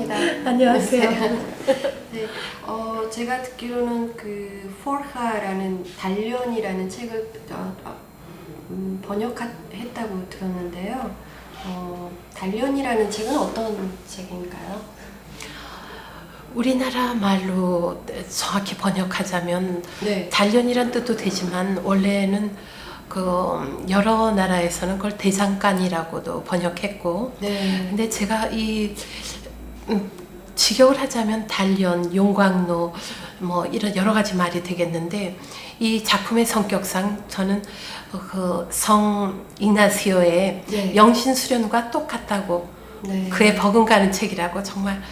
반갑습니다. 안녕하세요. 네, 제가 듣기로는 그 포르카라는 단련이라는 책을 번역했다고 들었는데요. 단련이라는 책은 어떤 책인가요? 우리나라 말로 정확히 번역하자면 네. 단련이란 뜻도 되지만 원래는 그 여러 나라에서는 그걸 대장간이라고도 번역했고, 네. 근데 제가 이 직역을 하자면 단련, 용광로 뭐 이런 여러 가지 말이 되겠는데, 이 작품의 성격상 저는 그 성 이나시오의 네. 영신 수련과 똑같다고, 네. 그에 버금가는 책이라고 정말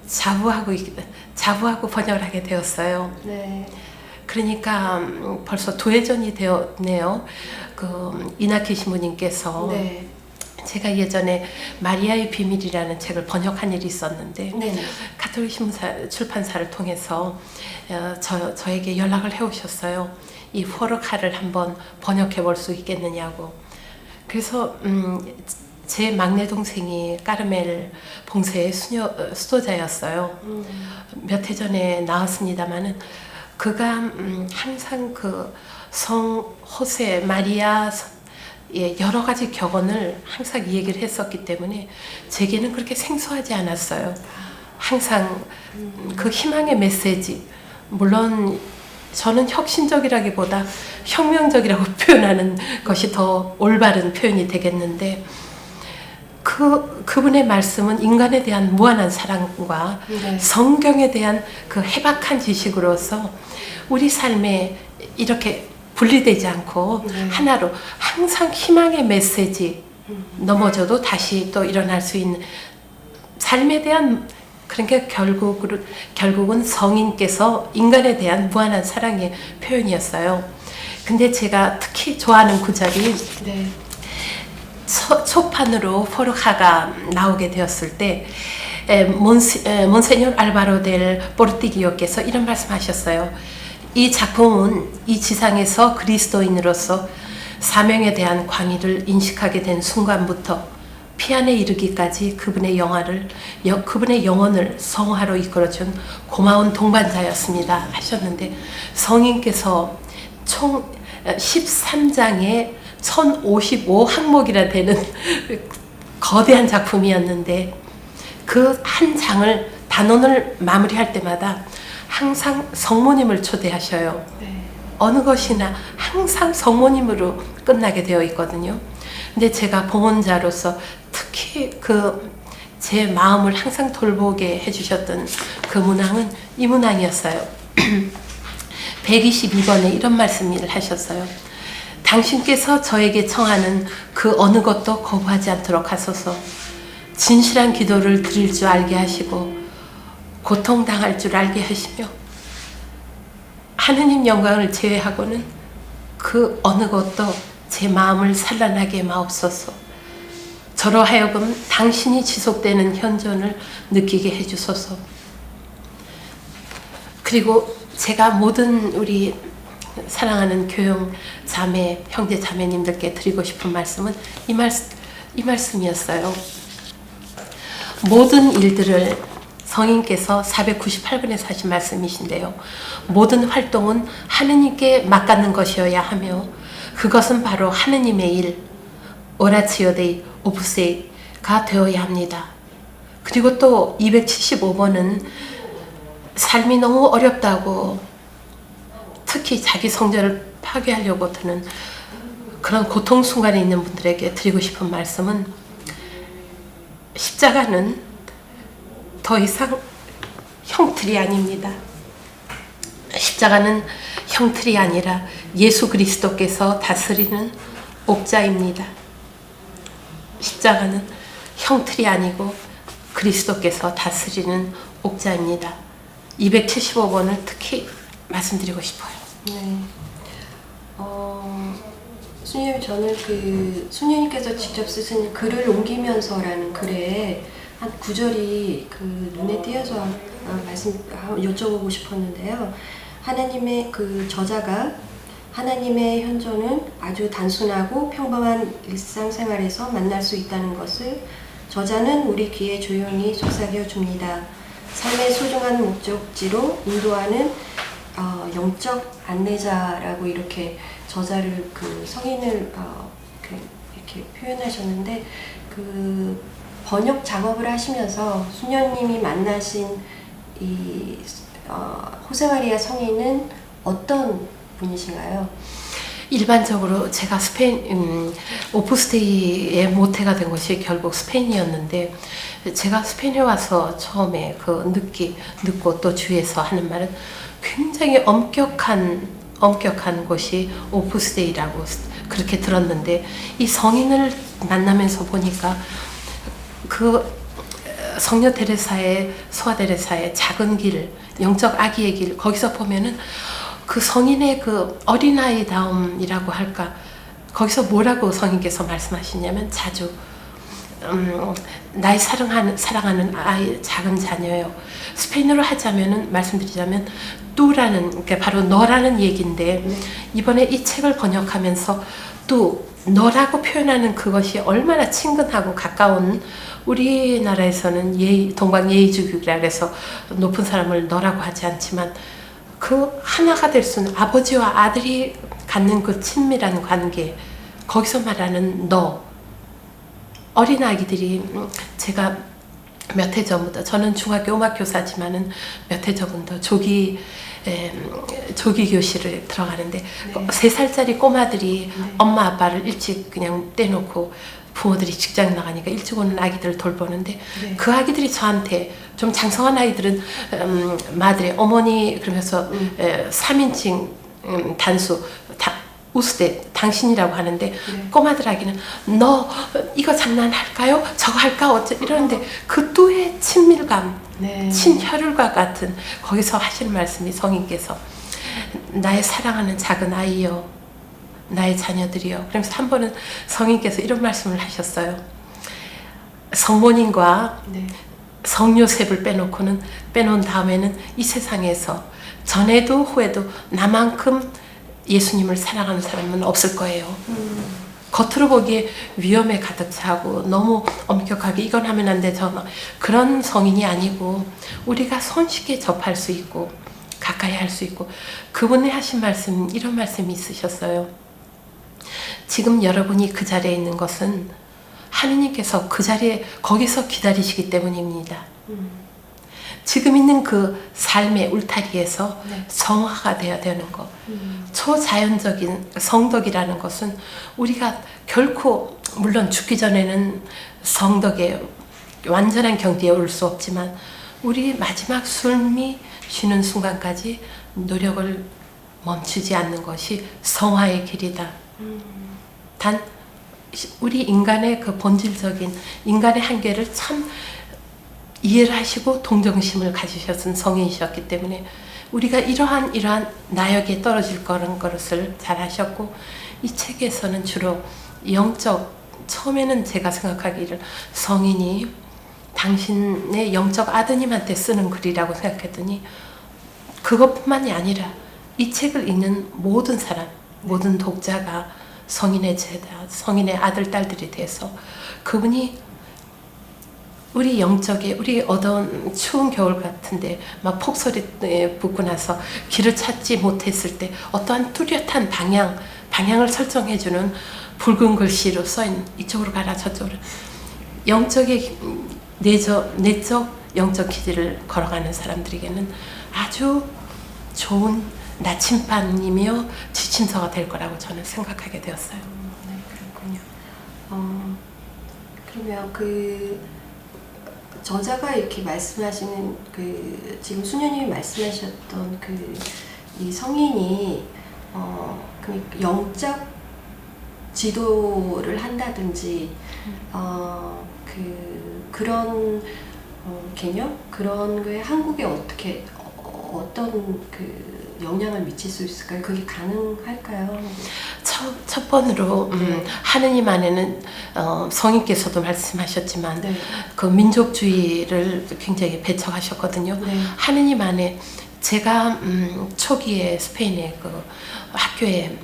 자부하고 번역을 하게 되었어요. 네. 그러니까 벌써 두 회전이 되었네요. 그 이나키 신부님께서 네. 제가 예전에 마리아의 비밀이라는 책을 번역한 일이 있었는데, 네. 가톨릭 출판사를 통해서 저에게 연락을 해오셨어요. 이 포르카를 한번 번역해 볼 수 있겠느냐고. 그래서 제 막내 동생이 까르멜 봉쇄의 수도자였어요. 몇 해 전에 나왔습니다마는 그가 항상 그 성 호세 마리아 여러 가지 격언을 항상 얘기를 했었기 때문에 제게는 그렇게 생소하지 않았어요. 항상 그 희망의 메시지, 물론 저는 혁신적이라기보다 혁명적이라고 표현하는 것이 더 올바른 표현이 되겠는데, 그분의 말씀은 인간에 대한 무한한 사랑과 네. 성경에 대한 그 해박한 지식으로서 우리 삶에 이렇게 분리되지 않고 네. 하나로 항상 희망의 메시지, 넘어져도 다시 또 일어날 수 있는 삶에 대한, 그러니까 결국은 성인께서 인간에 대한 무한한 사랑의 표현이었어요. 근데 제가 특히 좋아하는 구절이, 네. 초판으로 포르카가 나오게 되었을 때 몬세뇨 알바로 델 포르티기오께서 이런 말씀하셨어요. 이 작품은 이 지상에서 그리스도인으로서 사명에 대한 광의를 인식하게 된 순간부터 피안에 이르기까지 그분의 영혼을 성화로 이끌어준 고마운 동반자였습니다 하셨는데, 성인께서 총 13장에 1055항목이나 되는 거대한 작품이었는데, 그 한 장을 단원을 마무리할 때마다 항상 성모님을 초대하셔요. 네. 어느 것이나 항상 성모님으로 끝나게 되어 있거든요. 근데 제가 봉헌자로서 특히 제 마음을 항상 돌보게 해주셨던 그 문항은 이 문항이었어요. 122번에 이런 말씀을 하셨어요. 당신께서 저에게 청하는 그 어느 것도 거부하지 않도록 하소서. 진실한 기도를 드릴 줄 알게 하시고 고통당할 줄 알게 하시며 하느님 영광을 제외하고는 그 어느 것도 제 마음을 산란하게 마옵소서. 저로 하여금 당신이 지속되는 현존을 느끼게 해주소서. 그리고 제가 모든 우리 사랑하는 교영 자매, 형제 자매님들께 드리고 싶은 말씀은 이 말씀이었어요. 모든 일들을, 성인께서 498번에서 하신 말씀이신데요, 모든 활동은 하느님께 맡갖는 것이어야 하며 그것은 바로 하느님의 일, 오라치오 데이 오브세가 되어야 합니다. 그리고 또 275번은 삶이 너무 어렵다고, 특히 자기 성전을 파괴하려고 드는 그런 고통 순간에 있는 분들에게 드리고 싶은 말씀은, 십자가는 더 이상 형틀이 아닙니다. 십자가는 형틀이 아니라 예수 그리스도께서 다스리는 옥자입니다. 십자가는 형틀이 아니고 그리스도께서 다스리는 옥자입니다. 275번을 특히 말씀드리고 싶어요. 네. 수녀님, 저는 그 수녀님께서 직접 쓰신 글을 옮기면서라는 글에 한 구절이 그 눈에 띄어서 여쭤보고 싶었는데요. 하나님의 그 저자가 하나님의 현존은 아주 단순하고 평범한 일상생활에서 만날 수 있다는 것을 저자는 우리 귀에 조용히 속삭여 줍니다. 삶의 소중한 목적지로 인도하는 영적 안내자라고 이렇게 저자를 그 성인을 이렇게 표현하셨는데, 그 번역 작업을 하시면서 수녀님이 만나신 이 호세마리아 성인은 어떤 분이신가요? 일반적으로 제가 스페인 오프스데이의 모태가 된 것이 결국 스페인이었는데, 제가 스페인에 와서 처음에 듣고 또 주위에서 하는 말은 굉장히 엄격한 곳이 오프스데이라고 그렇게 들었는데, 이 성인을 만나면서 보니까 그 성녀 테레사의, 소아 테레사의 작은 길, 영적 아기의 길, 거기서 보면은 그 성인의 그 어린아이다움이라고 할까, 거기서 뭐라고 성인께서 말씀하시냐면 자주 나의 사랑하는 아이, 작은 자녀요. 스페인어로 하자면은, 말씀드리자면 뚜라는, 그러니까 바로 너라는 얘기인데, 이번에 이 책을 번역하면서 또 너라고 표현하는 그것이 얼마나 친근하고 가까운, 우리나라에서는 동방 예의주교라 해서 높은 사람을 너라고 하지 않지만, 그 하나가 될 수는 아버지와 아들이 갖는 그 친밀한 관계, 거기서 말하는 너, 어린아이들이, 제가 몇 해 전부터, 저는 중학교 음악교사지만은 몇 해 전부터 조기 교실을 들어가는데, 3살짜리 꼬마들이 엄마 아빠를 일찍 그냥 떼놓고 부모들이 직장 나가니까 일찍 오는 아기들을 돌보는데, 그 아기들이 저한테, 좀 장성한 아이들은 마들의 어머니 그러면서 3인칭 단수 우스데 당신이라고 하는데, 꼬마들 아기는 너 이거 장난할까요? 저거 할까? 어째 이러는데, 그 또의 친밀감, 친혈육과 같은, 거기서 하시는 말씀이 성인께서 나의 사랑하는 작은 아이여, 나의 자녀들이여. 그러면서 한 번은 성인께서 이런 말씀을 하셨어요. 성모님과 성요셉을 빼놓은 다음에는 이 세상에서 전에도 후에도 나만큼 예수님을 사랑하는 사람은 없을 거예요. 겉으로 보기에 위험에 가득 차고 너무 엄격하게 이건 하면 안 돼, 그런 성인이 아니고, 우리가 손쉽게 접할 수 있고 가까이 할 수 있고, 그분이 하신 말씀, 이런 말씀이 있으셨어요. 지금 여러분이 그 자리에 있는 것은 하느님께서 그 자리에 거기서 기다리시기 때문입니다. 지금 있는 그 삶의 울타리에서 성화가 되어야 되는 것, 초자연적인 성덕이라는 것은 우리가 결코, 물론 죽기 전에는 성덕의 완전한 경지에 올 수 없지만, 우리 마지막 숨이 쉬는 순간까지 노력을 멈추지 않는 것이 성화의 길이다. 단 우리 인간의 그 본질적인 인간의 한계를 참 이해를 하시고 동정심을 가지셨은 성인이셨기 때문에, 우리가 이러한 나역에 떨어질 거라는 것을 잘 하셨고, 이 책에서는 주로 영적, 처음에는 제가 생각하기를 성인이 당신의 영적 아드님한테 쓰는 글이라고 생각했더니, 그것뿐만이 아니라 이 책을 읽는 모든 사람, 모든 독자가 성인의 제자, 성인의 아들, 딸들이 돼서 그분이 우리 영적에, 우리 어두운 추운 겨울 같은데 막 폭설이 붙고 나서 길을 찾지 못했을 때 어떠한 뚜렷한 방향을 설정해주는 붉은 글씨로 써있는, 이쪽으로 가라 저쪽으로, 영적의 내적 영적 길을 걸어가는 사람들에게는 아주 좋은 나침반이며 지침서가 될 거라고 저는 생각하게 되었어요. 네, 그렇군요. 그러면 그 저자가 이렇게 말씀하시는 그 지금 수녀님이 말씀하셨던 그 이 성인이 그 영적 지도를 한다든지 그런 개념, 그런 거에 한국에 어떤 그 영향을 미칠 수 있을까요? 그게 가능할까요? 첫 번으로 하느님 안에는 성인께서도 말씀하셨지만 그 민족주의를 굉장히 배척하셨거든요. 하느님 안에, 제가 초기에 스페인의 그 학교에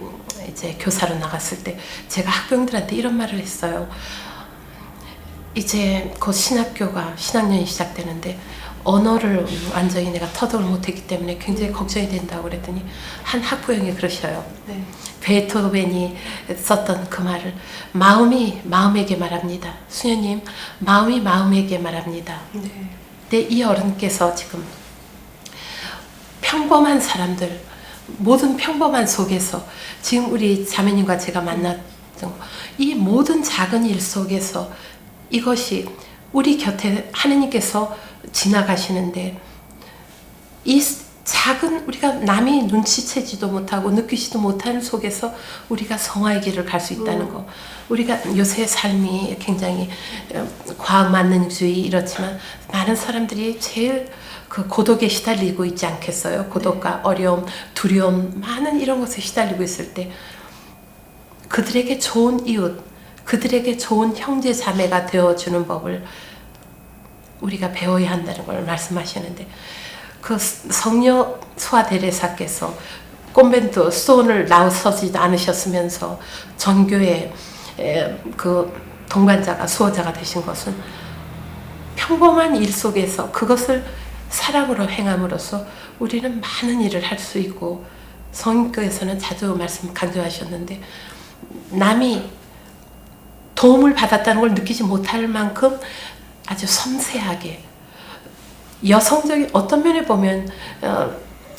이제 교사로 나갔을 때 제가 학부형들한테 이런 말을 했어요. 이제 곧 신학년이 시작되는데 언어를 완전히 내가 터득을 못했기 때문에 굉장히 걱정이 된다고 그랬더니 한 학부형이 그러셔요. 네. 베토벤이 썼던 그 말을 마음이 마음에게 말합니다. 수녀님, 마음이 마음에게 말합니다. 네. 근데 이 어른께서 지금 평범한 사람들, 모든 평범한 속에서 지금 우리 자매님과 제가 만났던 이 모든 작은 일 속에서 이것이 우리 곁에 하느님께서 지나가시는데 이 작은 우리가 남이 눈치채지도 못하고 느끼지도 못하는 속에서 우리가 성화의 길을 갈 수 있다는 거. 우리가 요새 삶이 굉장히 과학 만능주의 이렇지만 많은 사람들이 제일 그 고독에 시달리고 있지 않겠어요? 고독과 어려움, 두려움, 많은 이런 것에 시달리고 있을 때 그들에게 좋은 이웃, 그들에게 좋은 형제 자매가 되어주는 법을 우리가 배워야 한다는 걸 말씀하시는데 그 성녀 수아 데레사께서 콘벤트 수원을 나서지도 않으셨으면서 전교의 그 동반자가 수호자가 되신 것은 평범한 일 속에서 그것을 사랑으로 행함으로써 우리는 많은 일을 할 수 있고 성인교에서는 자주 말씀 강조하셨는데 남이 도움을 받았다는 걸 느끼지 못할 만큼 아주 섬세하게 여성적인 어떤 면에 보면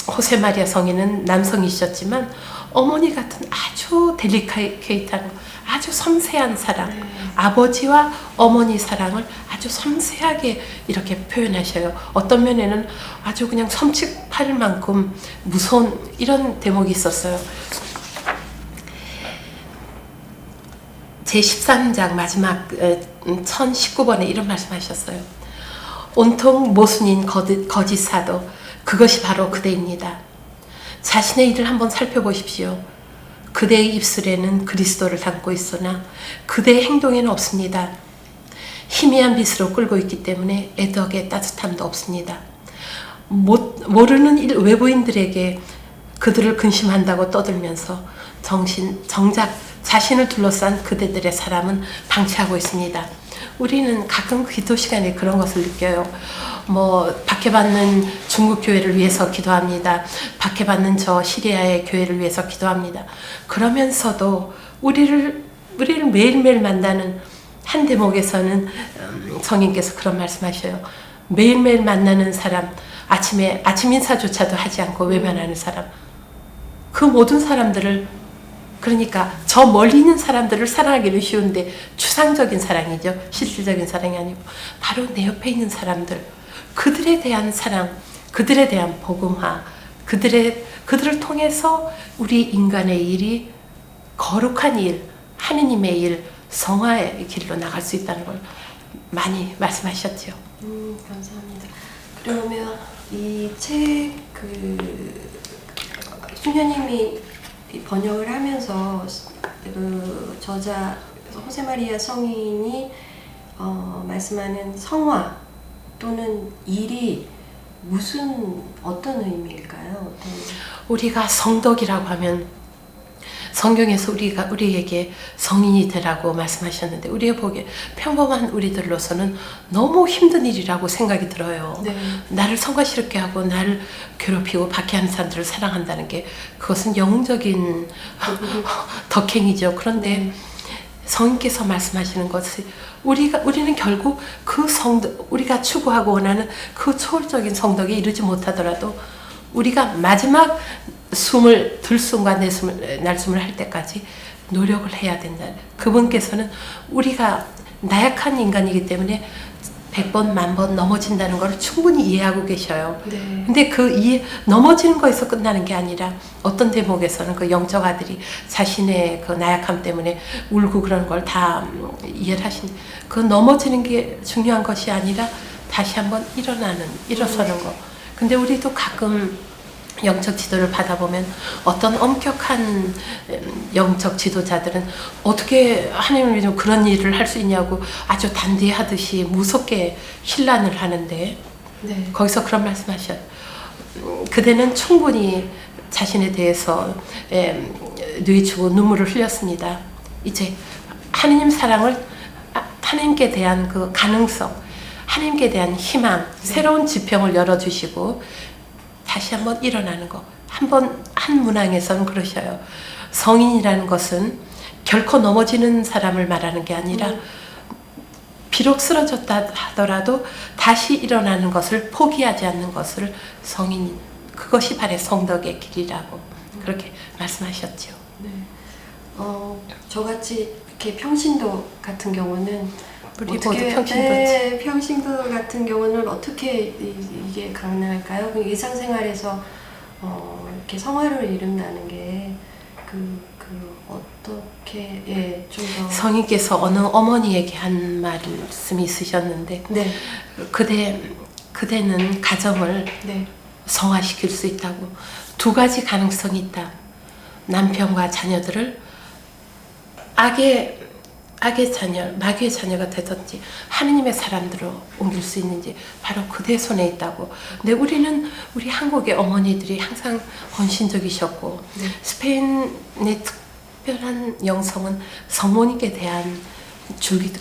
호세 마리아 성인은 남성이셨지만 어머니 같은 아주 델리케이트한 아주 섬세한 사랑 아버지와 어머니 사랑을 아주 섬세하게 이렇게 표현하셔요. 어떤 면에는 아주 그냥 섬찟할 만큼 무서운 이런 대목이 있었어요. 제13장 마지막 1019번에 이런 말씀하셨어요. 온통 모순인 거짓 사도 그것이 바로 그대입니다. 자신의 일을 한번 살펴보십시오. 그대의 입술에는 그리스도를 담고 있으나 그대의 행동에는 없습니다. 희미한 빛으로 끌고 있기 때문에 애덕의 따뜻함도 없습니다. 모르는 외부인들에게 그들을 근심한다고 떠들면서 정작 자신을 둘러싼 그대들의 사람은 방치하고 있습니다. 우리는 가끔 기도 시간에 그런 것을 느껴요. 박해받는 중국 교회를 위해서 기도합니다. 박해받는 저 시리아의 교회를 위해서 기도합니다. 그러면서도 우리를 매일매일 만나는 한 대목에서는 성인께서 그런 말씀하셔요. 매일매일 만나는 사람, 아침 인사조차도 하지 않고 외면하는 사람, 그 모든 사람들을 그러니까 저 멀리 있는 사람들을 사랑하기는 쉬운데 추상적인 사랑이죠. 실질적인 사랑이 아니고 바로 내 옆에 있는 사람들, 그들에 대한 사랑, 그들에 대한 복음화, 그들을 통해서 우리 인간의 일이 거룩한 일, 하느님의 일, 성화의 길로 나갈 수 있다는 걸 많이 말씀하셨죠. 감사합니다. 그러면 이 책 수녀님이 번역을 하면서 그 저자 호세 마리아 성인이 말씀하는 성화 또는 일이 어떤 의미일까요? 우리가 성덕이라고 하면 성경에서 우리에게 성인이 되라고 말씀하셨는데 우리가 보기에 평범한 우리들로서는 너무 힘든 일이라고 생각이 들어요. 네. 나를 성가시럽게 하고 나를 괴롭히고 박해하는 사람들을 사랑한다는 게 그것은 영웅적인 덕행이죠. 그런데 성인께서 말씀하시는 것이 우리는 결국 그 성덕, 우리가 추구하고 원하는 그 초월적인 성덕에 이르지 못하더라도 우리가 마지막 숨을 들숨과 날숨을 할 때까지 노력을 해야 된다. 그분께서는 우리가 나약한 인간이기 때문에 100번, 10,000번 넘어진다는 걸 충분히 이해하고 계셔요. 네. 근데 넘어지는 거에서 끝나는 게 아니라 어떤 대목에서는 그 영적 아들이 자신의 그 나약함 때문에 울고 그런 걸 다 이해를 그 넘어지는 게 중요한 것이 아니라 다시 한번 일어서는 거. 근데 우리도 가끔 영적 지도를 받아보면 어떤 엄격한 영적 지도자들은 어떻게 하나님을 믿으면 그런 일을 할 수 있냐고 아주 단디하듯이 무섭게 힐난을 하는데 네. 거기서 그런 말씀하셔요. 그대는 충분히 자신에 대해서 하나님께 대한 그 가능성, 하나님께 대한 희망, 새로운 지평을 열어주시고 다시 한번 일어나는 거. 한 문항에서는 그러셔요. 성인이라는 것은 결코 넘어지는 사람을 말하는 게 아니라 비록 쓰러졌다 하더라도 다시 일어나는 것을 포기하지 않는 것을 성인, 그것이 바로 성덕의 길이라고 그렇게 말씀하셨죠. 네. 저같이 이렇게 평신도 같은 경우는 우리 모두 평신도지. 평신도 같은 경우는 어떻게 이게 가능할까요? 그 일상생활에서 이렇게 성화를 이룬다는 게 어떻게 좀 더 성인께서 어느 어머니에게 한 말씀이 있으셨는데 네. 그대는 가정을 네. 성화시킬 수 있다고. 두 가지 가능성이 있다. 남편과 자녀들을 악의 자녀, 마귀의 자녀가 되든지 하느님의 사람들로 옮길 수 있는지 바로 그대 손에 있다고. 근데 우리 한국의 어머니들이 항상 헌신적이셨고 네. 스페인의 특별한 영성은 성모님께 대한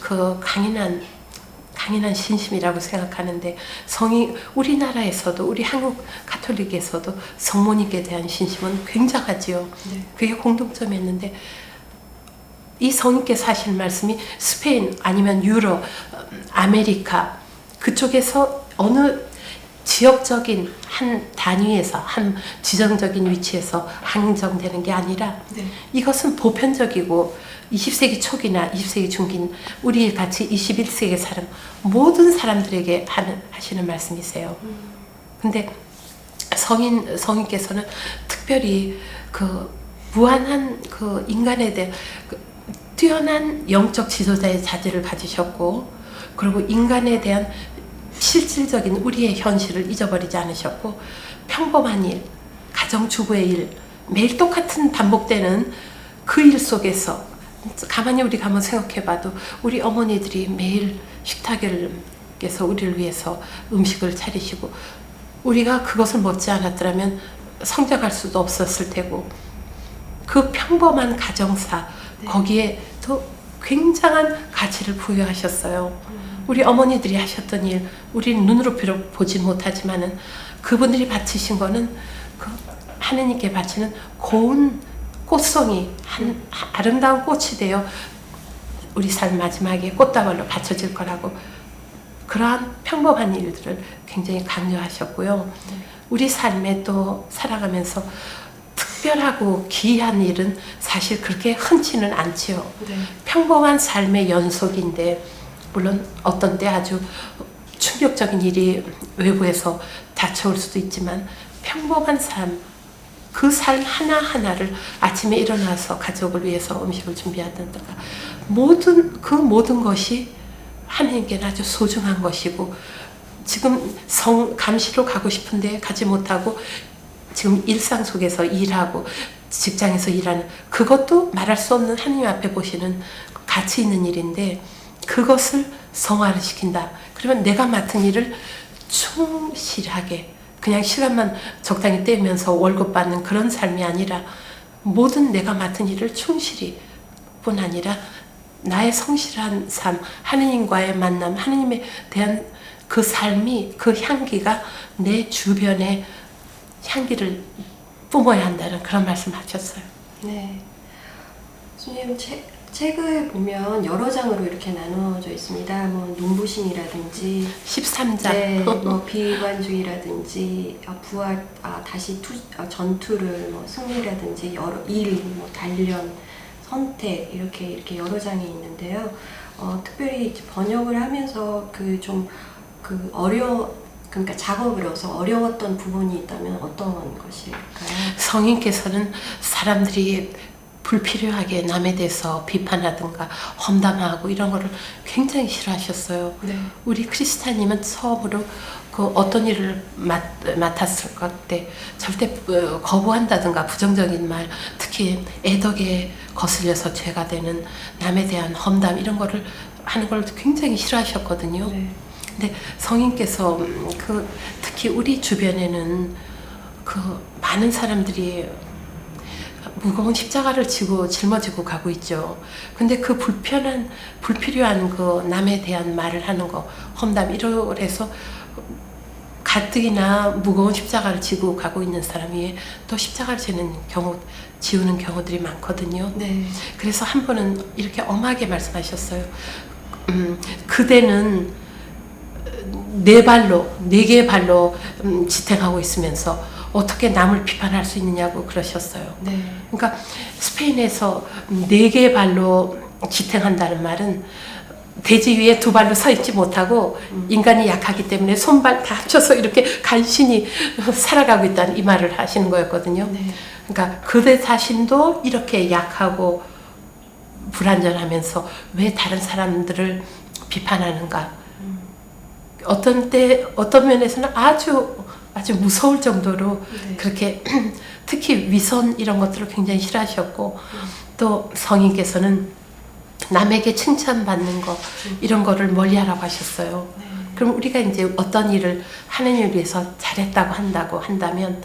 그 강인한 신심이라고 생각하는데 우리나라에서도 우리 한국 가톨릭에서도 성모님께 대한 신심은 굉장하지요. 네. 그게 공통점이었는데 이 성인께서 하시는 말씀이 스페인 아니면 유럽, 아메리카 그쪽에서 어느 지역적인 한 단위에서 한 지정적인 위치에서 한정되는 게 아니라 네. 이것은 보편적이고 20세기 초기나 20세기 중긴 우리 같이 21세기 사람 모든 사람들에게 하시는 말씀이세요. 근데 성인께서는 특별히 그 무한한 그 인간에 대한 뛰어난 영적 지도자의 자질을 가지셨고 그리고 인간에 대한 실질적인 우리의 현실을 잊어버리지 않으셨고 평범한 일, 가정주부의 일, 매일 똑같은 반복되는 그 일 속에서 가만히 우리가 한번 생각해봐도 우리 어머니들이 매일 식탁에서 우리를 위해서 음식을 차리시고 우리가 그것을 먹지 않았더라면 성장할 수도 없었을 테고 그 평범한 가정사 거기에 또 굉장한 가치를 부여하셨어요. 우리 어머니들이 하셨던 일, 우리는 눈으로 비록 보지 못하지만은 그분들이 바치신 거는 그 하느님께 바치는 고운 꽃송이, 아름다운 꽃이 되어 우리 삶 마지막에 꽃다발로 바쳐질 거라고 그러한 평범한 일들을 굉장히 강조하셨고요. 우리 삶에 또 살아가면서 특별하고 기이한 일은 사실 그렇게 흔치는 않지요. 네. 평범한 삶의 연속인데 물론 어떤 때 아주 충격적인 일이 외부에서 닥쳐올 수도 있지만 평범한 삶, 그 삶 하나하나를 아침에 일어나서 가족을 위해서 음식을 준비한다든가 그 모든 것이 하나님께는 아주 소중한 것이고 지금 감시로 가고 싶은데 가지 못하고 지금 일상 속에서 일하고 직장에서 일하는 그것도 말할 수 없는 하나님 앞에 보시는 가치 있는 일인데 그것을 성화를 시킨다. 그러면 내가 맡은 일을 충실하게 그냥 시간만 적당히 떼면서 월급 받는 그런 삶이 아니라 모든 내가 맡은 일을 충실히 뿐 아니라 나의 성실한 삶, 하느님과의 만남, 하느님에 대한 그 삶이 그 향기가 내 주변에 향기를 뿜어야 한다는 그런 말씀 하셨어요. 네. 선생님 책을 보면 여러 장으로 이렇게 나누어져 있습니다. 뭐 눈부심이라든지 13장. 네, 뭐 비관주의라든지 부활, 전투를 뭐 승리라든지 여러 일, 뭐 단련, 선택 이렇게 여러 장이 있는데요. 특별히 이제 번역을 하면서 그러니까 작업으로서 어려웠던 부분이 있다면 어떤 것일까요? 성인께서는 사람들이 불필요하게 남에 대해서 비판하든가 험담하고 이런 거를 굉장히 싫어하셨어요. 네. 우리 크리스찬님은 처음으로 그 어떤 일을 맡았을 때 절대 거부한다든가 부정적인 말, 특히 애덕에 거슬려서 죄가 되는 남에 대한 험담 이런 거를 하는 걸 굉장히 싫어하셨거든요. 네. 근데 성인께서 특히 우리 주변에는 많은 사람들이 무거운 십자가를 지고 짊어지고 가고 있죠. 근데 그 불필요한 그 남에 대한 말을 하는 거, 험담 이래서 가뜩이나 무거운 십자가를 지고 가고 있는 사람이 또 십자가를 지우는 경우들이 많거든요. 네. 그래서 한 번은 이렇게 엄하게 말씀하셨어요. 그대는 네 개의 발로 지탱하고 있으면서 어떻게 남을 비판할 수 있느냐고 그러셨어요. 네. 그러니까 스페인에서 네 개의 발로 지탱한다는 말은 대지 위에 두 발로 서 있지 못하고 인간이 약하기 때문에 손발 다 합쳐서 이렇게 간신히 살아가고 있다는 이 말을 하시는 거였거든요. 네. 그러니까 그대 자신도 이렇게 약하고 불완전하면서 왜 다른 사람들을 비판하는가? 어떤 면에서는 아주 무서울 정도로 네. 그렇게 특히 위선 이런 것들을 굉장히 싫어하셨고 또 성인께서는 남에게 칭찬받는 거 이런 거를 멀리하라고 하셨어요. 네. 그럼 우리가 이제 어떤 일을 하느님을 위해서 잘했다고 한다면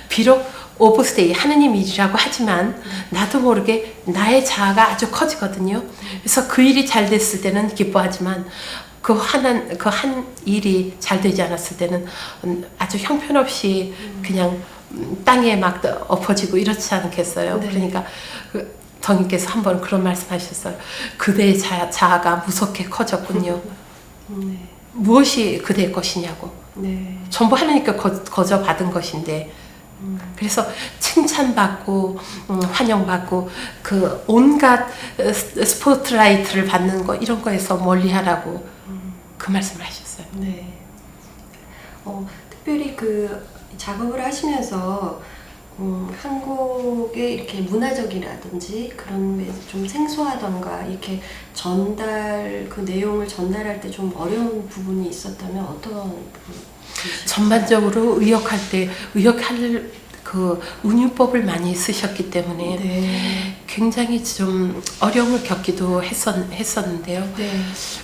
비록 오브스데이 하느님 일이라고 하지만 나도 모르게 나의 자아가 아주 커지거든요. 그래서 그 일이 잘 됐을 때는 기뻐하지만 그 한 일이 잘 되지 않았을 때는 아주 형편없이 그냥 땅에 막 엎어지고 이렇지 않겠어요. 네. 그러니까 성인께서 한번 그런 말씀하셨어요. 그대의 자아가 무섭게 커졌군요. 네. 무엇이 그대의 것이냐고. 네. 전부 하나님께 거저 받은 것인데 그래서 칭찬받고 환영받고 그 온갖 스포트라이트를 받는 거 이런 거에서 멀리하라고 그 말씀을 하셨어요. 네. 특별히 그 작업을 하시면서 한국의 이렇게 문화적이라든지 그런 좀 생소하던가 이렇게 그 내용을 전달할 때 좀 어려운 부분이 있었다면 어떤 부분이셨어요? 전반적으로 의역할 그 운율법을 많이 쓰셨기 때문에 네. 굉장히 좀 어려움을 겪기도 했었는데요. 네.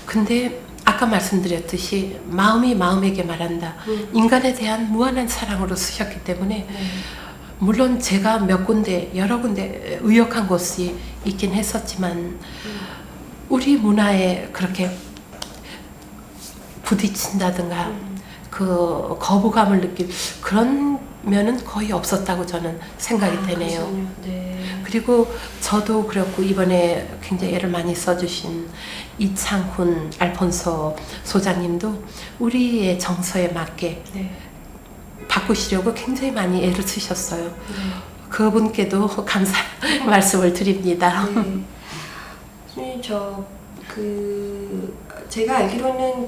근데 아까 말씀드렸듯이 마음이 마음에게 말한다. 인간에 대한 무한한 사랑으로 쓰셨기 때문에 네. 물론 제가 여러 군데 의역한 곳이 있긴 했었지만 우리 문화에 그렇게 부딪힌다든가 그 거부감을 그런 면은 거의 없었다고 저는 생각이 되네요. 그렇군요. 네. 그리고 저도 그렇고 이번에 굉장히 애를 많이 써주신 이창훈 알폰소 소장님도 우리의 정서에 맞게 네. 바꾸시려고 굉장히 많이 애를 쓰셨어요. 네. 그분께도 감사 말씀을 드립니다. 네. 선생님, 제가 알기로는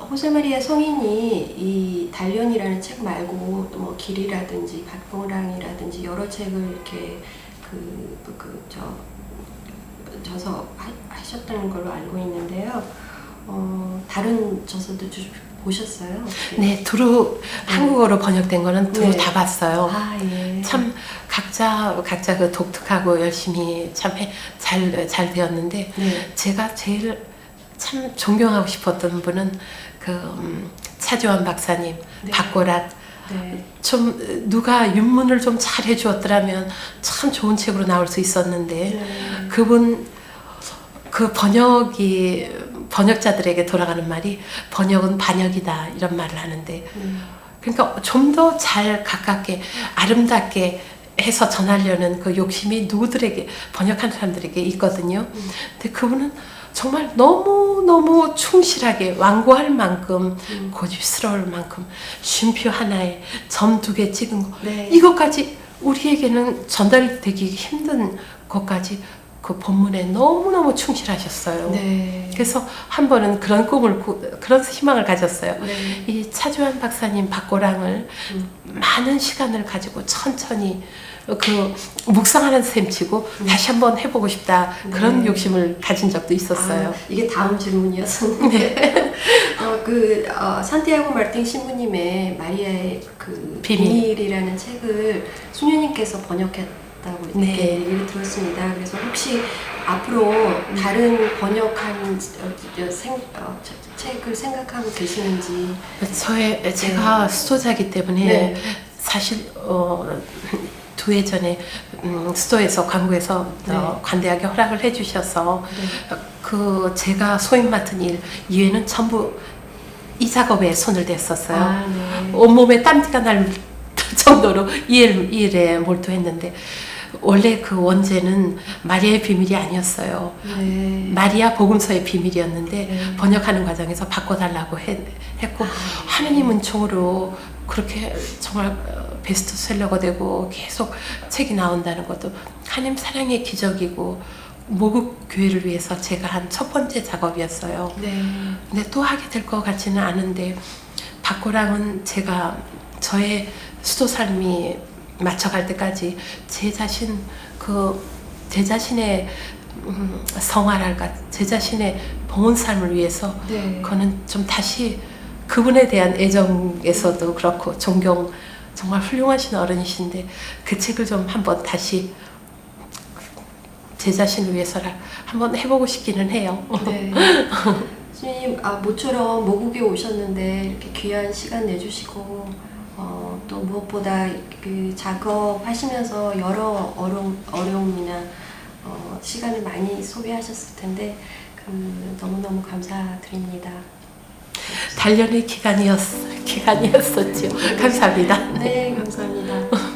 호세마리아 성인이 이 단련이라는 책 말고 또 뭐 길이라든지 박봉랑이라든지 여러 책을 이렇게 저서 하셨다는 걸로 알고 있는데요. 다른 저서도 좀 보셨어요? 네, 두루 한국어로 번역된 거는 두루 네. 다 봤어요. 아, 예. 참 각자 그 독특하고 열심히 참 잘 되었는데 네. 제가 제일 참 존경하고 싶었던 분은 차주환 박사님, 네. 박고랏. 네. 좀 누가 윤문을 좀 잘 해주었더라면 참 좋은 책으로 나올 수 있었는데 네. 그분 그 번역자들에게 돌아가는 말이 번역은 반역이다 이런 말을 하는데 그러니까 좀 더 잘 가깝게 아름답게 해서 전하려는 그 욕심이 누구들에게 번역한 사람들에게 있거든요. 근데 그분은 정말 너무 충실하게 완고할 만큼 고집스러울 만큼 쉼표 하나에 점 2개 찍은 거 네. 이것까지 우리에게는 전달되기 힘든 것까지 그 본문에 너무너무 충실하셨어요. 네. 그래서 한 번은 그런 그런 희망을 가졌어요. 네. 이 차주환 박사님 박고랑을 많은 시간을 가지고 천천히 묵상하는 셈치고 다시 한번 해보고 싶다 그런 네. 욕심을 가진 적도 있었어요. 이게 다음 질문이었었는데 산티아고 마르틴 신부님의 마리아의 비밀이라는 책을 수녀님께서 번역했다고 이렇게 네. 얘기를 들었습니다. 그래서 혹시 앞으로 다른 번역한 책을 생각하고 계시는지. 제가 수도자이기 때문에 네. 사실 두 해 전에 스토어에서 광고에서 네. 관대하게 허락을 해주셔서 네. 그 제가 소임 맡은 일 이외에는 전부 이 작업에 손을 댔었어요. 아, 네. 온몸에 땀띠가 날 정도로 이 일에 몰두했는데 원래 그 원제는 마리아의 비밀이 아니었어요. 네. 마리아 복음서의 비밀이었는데 네. 번역하는 과정에서 바꿔달라고 했고 하느님 은총으로 그렇게 정말 베스트셀러가 되고 계속 책이 나온다는 것도 하나님 사랑의 기적이고 모국 교회를 위해서 제가 한 첫 번째 작업이었어요. 네. 근데 또 하게 될 것 같지는 않은데 박고랑은 제가 저의 수도 삶이 맞춰갈 때까지 제 자신의 성화랄까 제 자신의 봉헌 삶을 위해서 네. 그거는 좀 다시 그분에 대한 애정에서도 그렇고 존경 정말 훌륭하신 어른이신데 그 책을 좀 한번 다시 제 자신을 위해서라 한번 해보고 싶기는 해요. 네. 주님, 모처럼 모국에 오셨는데 이렇게 귀한 시간 내주시고 또 무엇보다 그 작업하시면서 여러 어려움이나 시간을 많이 소비하셨을 텐데 너무너무 감사드립니다. 단련의 기간이었었죠. 감사합니다. 네, 감사합니다.